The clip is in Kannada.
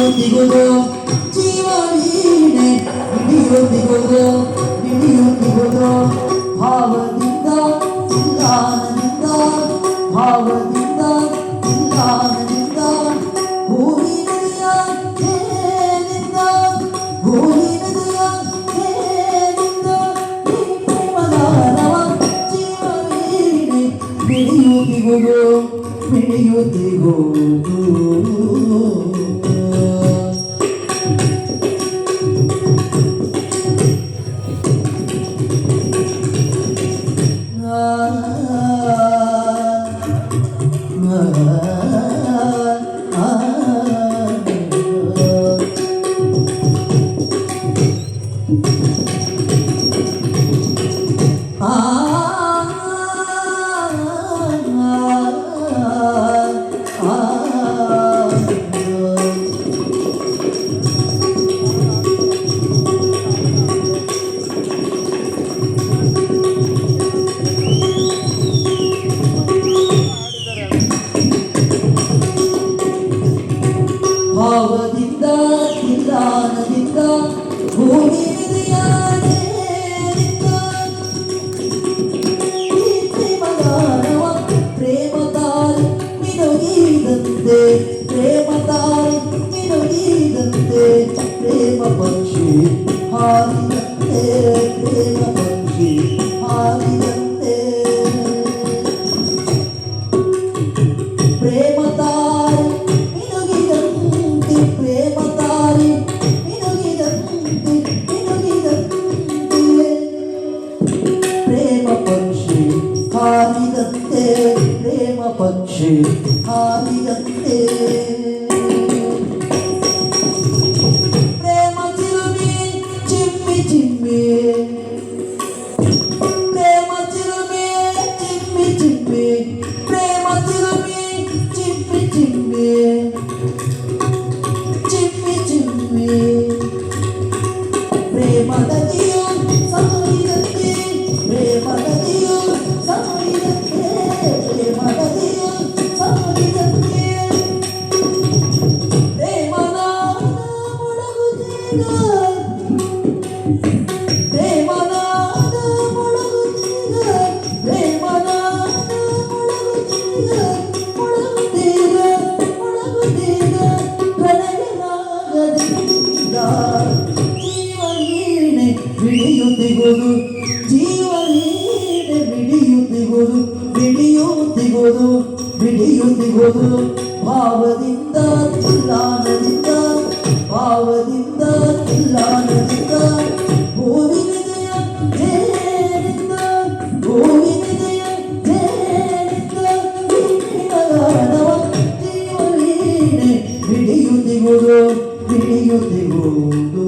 ಹಿಡಿಯುತ್ತಿಗುದು ಜೀವ ವೀಣೆ ಹಿಡಿಯುತ್ತಿಗುದು ಹಿಡಿಯುತ್ತಿಗುದು ಭಾವದಿಂದ ಇಲ್ಲಾನದಿಂದ ಭಾವದಿಂದ ಇಲ್ಲಾನದಿಂದ ಭೂಮಿ ನದಿಯ ಏನಿಂದ ಭೂಮಿ ನದಿಯ ಏನಿಂದ ಪ್ರೇಮದಾನವ ಜೀವ ವೀಣೆ ಹಿಡಿಯುತ್ತಿಗುದು ಹಿಡಿಯುತ್ತಿಗುದು ಭಾವದಿಂದ ಇಲ್ಲಾನದಿಂದ ಭೂಮಿ ಪ್ರೇಮಗಾನವ ಪ್ರೇಮತಾರಿ ಮಿನುಗಿದಂತೆ ಪ್ರೇಮತಾರಿ ಮಿನುಗಿದಂತೆ ಪ್ರೇಮ ಪಕ್ಷಿ ಹಾರಿದಂತೆ ಪ್ರೇಮ ಪಕ್ಷಿ ಹಾರಿದಂತೆ ಪ್ರೇಮತಾರಿ ಪ್ರೇಮತಾರಿ ಮಿನುಗಿದಂತೆ ಮಿನುಗಿದಂತೆ ಪ್ರೇಮ ಪಕ್ಷಿ ಹಾರಿದಂತೆ ಪ್ರೇಮ ಪಕ್ಷಿ ಹಾರಿದಂತೆ ಪ್ರೇಮ ಚಿಲುಮೆ ಚಿಮ್ಮಿ ಚಿಮ್ಮಿ ಪ್ರೇಮ ಚಿಲುಮೆ ಚಿಮ್ಮಿ ಚಿಮ್ಮಿ ಪ್ರೇಮ ಚಿಲುಮೆ ಚಿಮ್ಮಿ ಚಿಮ್ಮಿ ಪ್ರೇಮ ನದಿಯು ಸಾರಿದಂತೆ ಪ್ರೇಮ ನದಿಯು ಸಾರಿದಂತೆ ಪ್ರೇಮ ನದಿಯು ಸಾರಿದಂತೆ ಪ್ರೇಮನಾದ ಮೊಳಗುತ್ತೀಗ ಪ್ರೇಮನಾದ ಮೊಳಗುತ್ತೀಗ ಪ್ರೇಮನಾದ ಮೊಳಗುತ್ತೀಗ ಮೊಳಗುತ್ತೀಗ ಮೊಳಗುತ್ತೀಗ ಕನಗನಾಗದಿಂದ ಹಿಡಿಯುತ್ತಿಗುದು ಜೀವ ವೀಣೆ ಹಿಡಿಯುತ್ತಿಗುದು ಹಿಡಿಯುತ್ತಿಗುದು ಹಿಡಿಯುತ್ತಿಗುದು ಭಾವದಿಂದ ಇಲ್ಲಾನದಿಂದ ಭಾವದಿಂದ ಇಲ್ಲಾನದಿಂದ ಭೂಮಿ ನಿದಯ ಜೇನಿಂದ ಭೂಮಿ ನಿದಯ ಜೇನಿಂದ ಪ್ರೇಮಗಾನವ ಜೀವ ವೀಣೆ ಹಿಡಿಯುತ್ತಿಗುದು ಹಿಡಿಯುತ್ತಿಗುದು